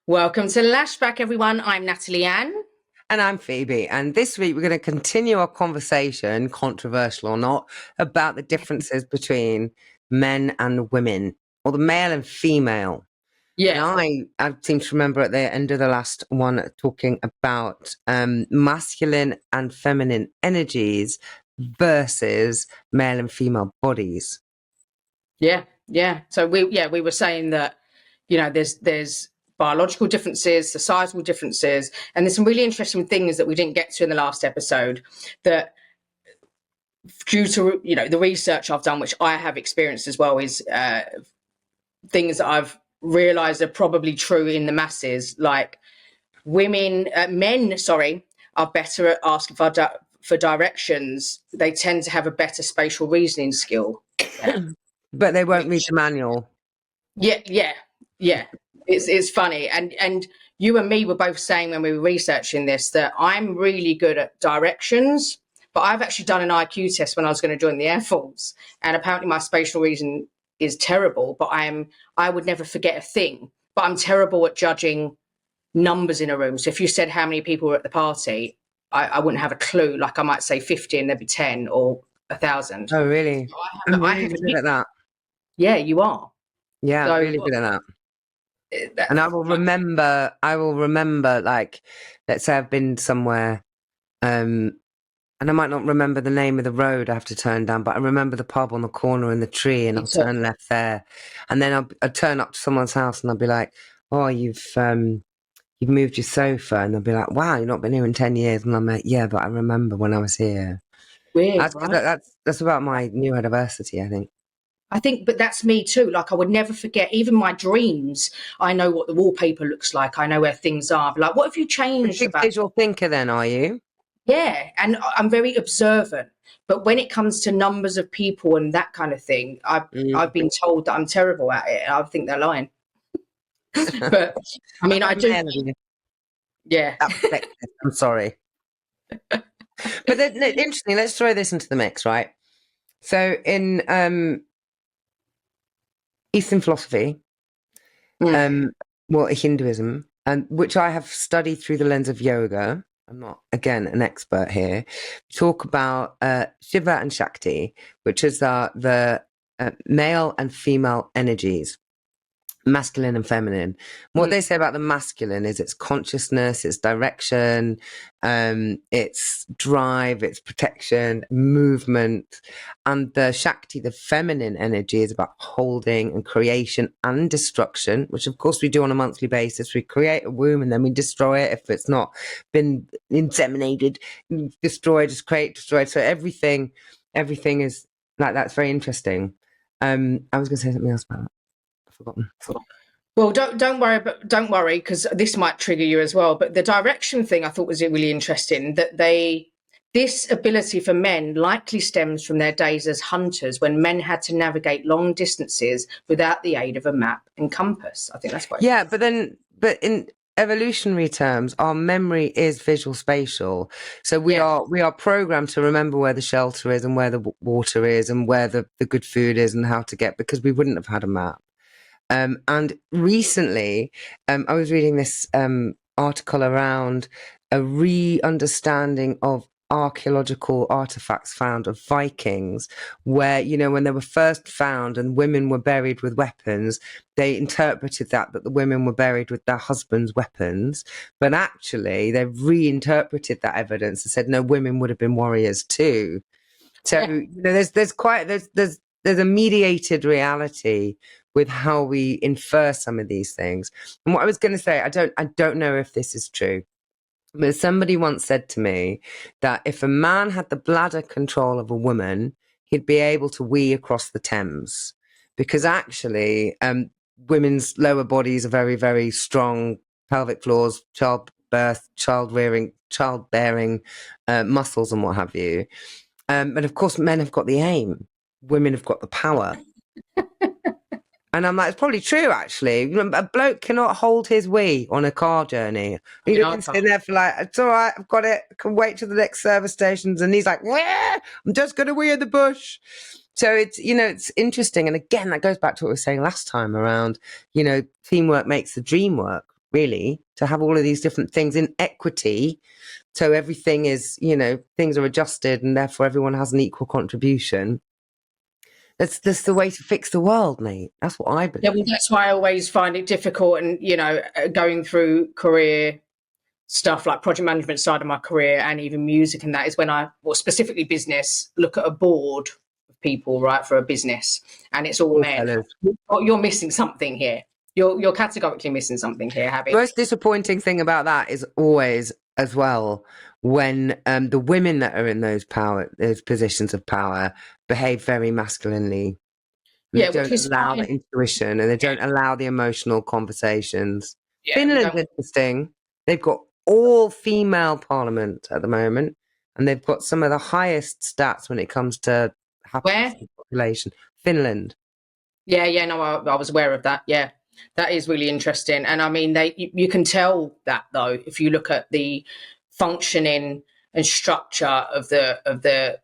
Welcome to Lashback, everyone. I'm Natalyan. And I'm Phoebe. And this week we're going to continue our conversation, controversial or not, about the differences between men and women, or the male and female. Yeah. And I seem to remember at the end of the last one talking about masculine and feminine energies versus male and female bodies. Yeah. So we were saying that, there's biological differences, societal differences, and there's some really interesting things that we didn't get to in the last episode that, due to the research I've done, which I have experienced as well, is things that I've realized are probably true in the masses, like men are better at asking for directions. They tend to have a better spatial reasoning skill. But they won't read the manual. Yeah. It's funny. And you and me were both saying when we were researching this that I'm really good at directions, but I've actually done an IQ test when I was going to join the Air Force, and apparently my spatial reasoning is terrible, but I would never forget a thing. But I'm terrible at judging numbers in a room. So if you said how many people were at the party, I wouldn't have a clue. Like I might say 50 and there'd be 10 or 1,000. Oh, really? So I'm really good at that. Yeah, you are. Yeah, so, really good at that. And I will remember, like, let's say I've been somewhere, and I might not remember the name of the road I have to turn down, but I remember the pub on the corner and the tree, and I'll turn left there. And then I'll turn up to someone's house and I'll be like, oh, you've moved your sofa. And they'll be like, wow, you've not been here in 10 years. And I'm like, yeah, but I remember when I was here. Weird, right? That's about my neurodiversity, I think. But that's me too. Like I would never forget, even my dreams. I know what the wallpaper looks like. I know where things are. But like, what have you changed? You're a visual thinker then, are you? Yeah, and I'm very observant. But when it comes to numbers of people and that kind of thing, I've been told that I'm terrible at it. I think they're lying. But I mean, I do. Yeah. I'm sorry. But interesting. Let's throw this into the mix, right? So in Eastern philosophy, Hinduism, and which I have studied through the lens of yoga. I'm not, again, an expert here. We talk about Shiva and Shakti, which is the male and female energies, masculine and feminine. What they say about the masculine is its consciousness, its direction, its drive, its protection, movement. And the Shakti, the feminine energy, is about holding and creation and destruction, which of course we do on a monthly basis. We create a womb and then we destroy it. If it's not been inseminated, destroy, just create, destroy. So everything is like, that's very interesting. I was going to say something else about that. Forgotten. Well, don't worry, because this might trigger you as well. But the direction thing I thought was really interesting, that this ability for men likely stems from their days as hunters, when men had to navigate long distances without the aid of a map and compass. I think that's quite interesting. But in evolutionary terms, our memory is visual spatial. So we are programmed to remember where the shelter is and where the water is and where the good food is and how to get, because we wouldn't have had a map. And recently, I was reading this article around a re-understanding of archaeological artifacts found of Vikings, where, when they were first found and women were buried with weapons, they interpreted that the women were buried with their husbands' weapons. But actually, they've reinterpreted that evidence and said, no, women would have been warriors too. So, there's a mediated reality with how we infer some of these things. And what I was going to say, I don't know if this is true, but somebody once said to me that if a man had the bladder control of a woman, he'd be able to wee across the Thames, because actually women's lower bodies are very, very strong pelvic floors, childbirth, childbearing muscles and what have you. But of course, men have got the aim. Women have got the power. And I'm like, it's probably true, actually. A bloke cannot hold his wee on a car journey. He can sit there for like, it's all right, I've got it. I can wait till the next service stations. And he's like, I'm just going to wee in the bush. So it's interesting. And again, that goes back to what we were saying last time around, teamwork makes the dream work. really, to have all of these different things in equity. So everything is, things are adjusted and therefore everyone has an equal contribution. That's the way to fix the world, mate. That's what I believe. Yeah, well, that's why I always find it difficult, and going through career stuff like project management side of my career and even music, and that is when specifically business, look at a board of people, right, for a business, and it's all men. You're missing something here. You're categorically missing something here, Habit. The most disappointing thing about that is always, as well, when the women that are in those positions of power behave very masculinely. They don't allow the intuition, and they don't allow the emotional conversations. Finland's interesting. They've got all female parliament at the moment, and they've got some of the highest stats when it comes to population. Finland. Yeah, no, I was aware of that. Yeah, that is really interesting. And I mean, you can tell that, though, if you look at the functioning and structure of the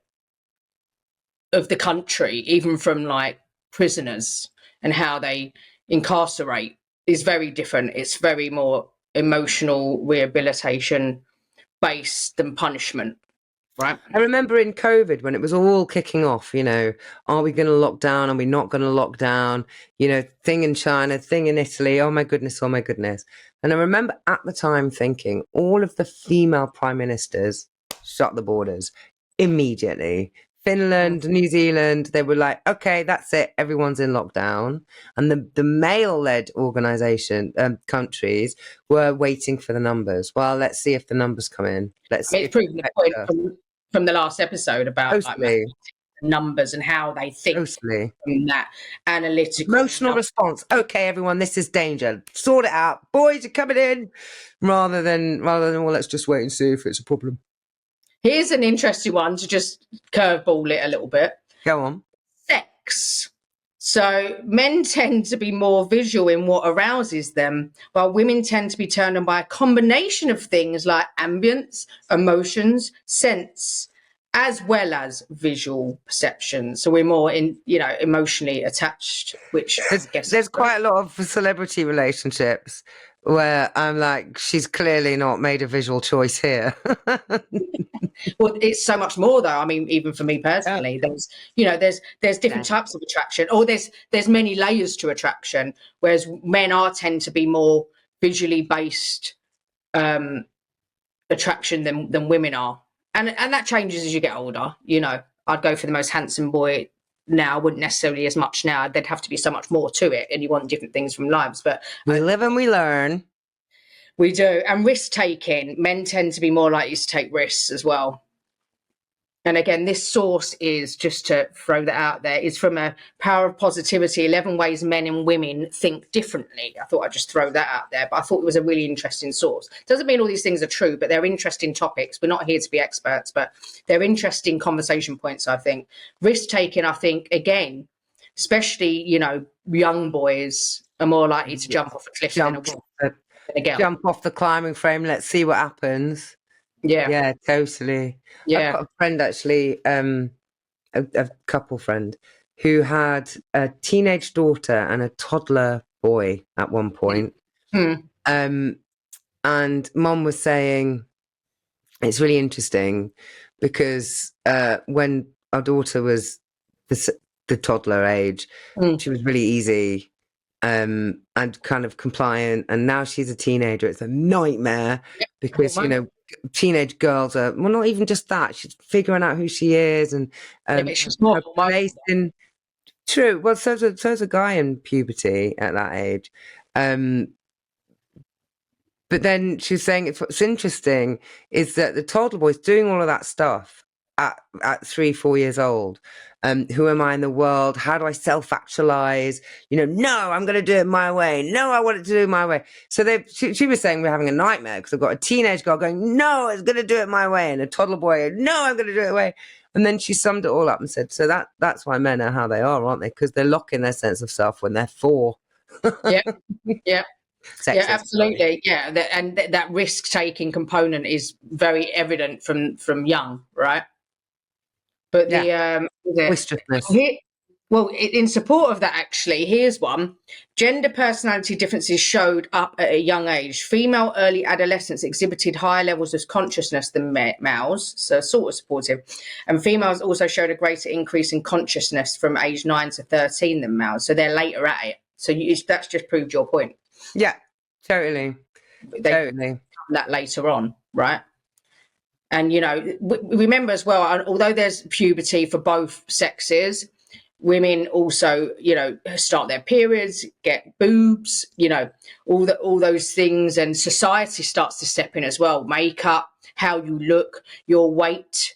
country, even from like prisoners and how they incarcerate, is very different. It's very more emotional rehabilitation based than punishment. Right. I remember in COVID when it was all kicking off, are we going to lock down? Are we not going to lock down? Thing in China, thing in Italy. Oh my goodness. Oh my goodness. And I remember at the time thinking all of the female prime ministers shut the borders immediately. Finland, New Zealand, they were like, okay, that's it. Everyone's in lockdown. And the male-led countries were waiting for the numbers. Well, let's see if the numbers come in. Let's see. It's proving the point from the last episode about like, numbers and how they think from that analytical emotional response. Okay, everyone, this is danger. Sort it out. Boys are coming in. Rather than, well, let's just wait and see if it's a problem. Here's an interesting one to just curveball it a little bit. Go on. Sex. So men tend to be more visual in what arouses them, while women tend to be turned on by a combination of things like ambience, emotions, sense, as well as visual perception. So we're more emotionally attached, which there's quite a lot of celebrity relationships where I'm like, she's clearly not made a visual choice here. Well, it's so much more, though. I mean, even for me personally, there's different types of attraction, or there's many layers to attraction, whereas men tend to be more visually based attraction than women are, and that changes as you get older. I'd go for the most handsome boy now. I wouldn't necessarily as much now. There'd have to be so much more to it, and you want different things from lives. But we live and we learn. We do. And risk taking, men tend to be more likely to take risks as well. And again, this source is, just to throw that out there, is from a Power of Positivity, 11 Ways Men and Women Think Differently. I thought I'd just throw that out there, but I thought it was a really interesting source. Doesn't mean all these things are true, but they're interesting topics. We're not here to be experts, but they're interesting conversation points, I think. Risk taking, I think, again, especially, young boys are more likely to jump off a cliff than a woman. Jump off the climbing frame. Let's see what happens. Yeah, totally. I've got a friend, actually, a couple friend, who had a teenage daughter and a toddler boy at one point. And mom was saying it's really interesting because when our daughter was the toddler age, she was really easy and kind of compliant, and now she's a teenager. It's a nightmare because teenage girls are, well, not even just that, she's figuring out who she is and she's more true. Well, so's a guy in puberty at that age, but then she's saying what's interesting is that the toddler boy's doing all of that stuff at 3-4 years old. Who am I in the world? How do I self-actualize? No, I'm going to do it my way. No, I want it to do it my way. So she was saying we're having a nightmare because I've got a teenage girl going, no, it's going to do it my way. And a toddler boy, no, I'm going to do it my way. And then she summed it all up and said, so that's why men are how they are, aren't they? Because they're locking their sense of self when they're 4. Yeah. Sexist, yeah, absolutely. Yeah. And that risk-taking component is very evident from young, right? But boisterousness. Well, in support of that, actually, here's one. Gender personality differences showed up at a young age. Female early adolescents exhibited higher levels of consciousness than males, so sort of supportive. And females also showed a greater increase in consciousness from age 9 to 13 than males. So they're later at it. So that's just proved your point. Yeah, totally. They Totally. come that later on, right? And, you know, remember as well, although there's puberty for both sexes, women also, you know, start their periods, get boobs, you know, all those things, and society starts to step in as well. Makeup, how you look, your weight,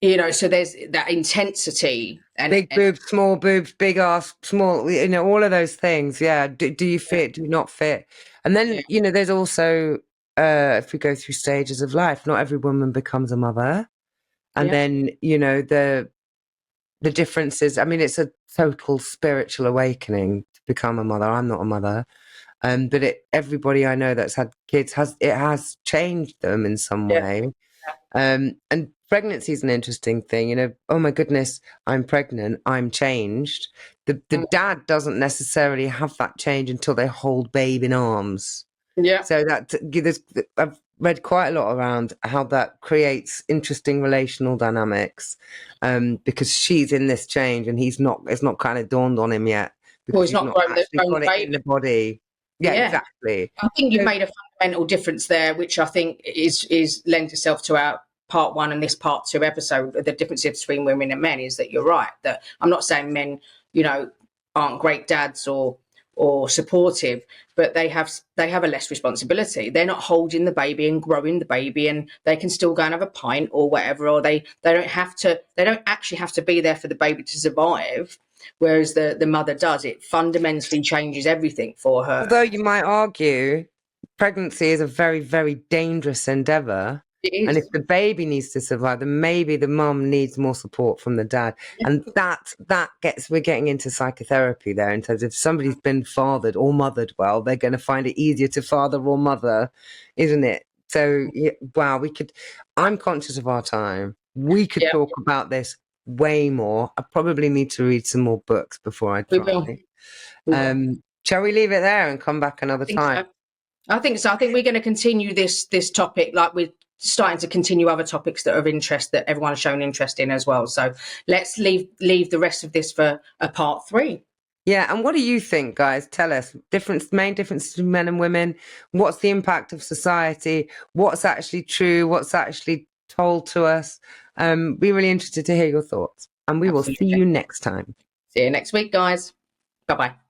you know. So there's that intensity and Big boobs, small boobs, big ass, small, you know, all of those things. Yeah. Do you fit? Do you not fit? And then, you know, there's also, if we go through stages of life, not every woman becomes a mother. And then, you know, the differences. I mean, it's a total spiritual awakening to become a mother. I'm not a mother. But everybody I know that's had kids has changed them in some way. And pregnancy is an interesting thing, you know. Oh my goodness, I'm pregnant, I'm changed. The dad doesn't necessarily have that change until they hold babe in arms. So I've read quite a lot around how that creates interesting relational dynamics, because she's in this change and he's not. It's not kind of dawned on him yet because he's not actually got it in the body. Yeah, exactly. I think you've made a fundamental difference there, which I think is lends itself to our part 1 and this part 2 episode. The difference between women and men is that you're right. That I'm not saying men, you know, aren't great dads or supportive, but they have a less responsibility. They're not holding the baby and growing the baby, and they can still go and have a pint or whatever, or they don't actually have to be there for the baby to survive. Whereas the mother does. It fundamentally changes everything for her. Although you might argue pregnancy is a very, very dangerous endeavor. And if the baby needs to survive, then maybe the mum needs more support from the dad. And we're getting into psychotherapy there, in terms of if somebody's been fathered or mothered well, they're going to find it easier to father or mother, isn't it? So, wow, I'm conscious of our time. We could talk about this way more. I probably need to read some more books before I try. Shall we leave it there and come back another time? I think so. I think we're going to continue this topic, like we're starting to continue other topics that are of interest that everyone has shown interest in as well. So let's leave the rest of this for a part 3. Yeah, and what do you think, guys? Tell us. Main difference between men and women. What's the impact of society? What's actually true? What's actually told to us? Be really interested to hear your thoughts. And we will see you next time. See you next week, guys. Bye-bye.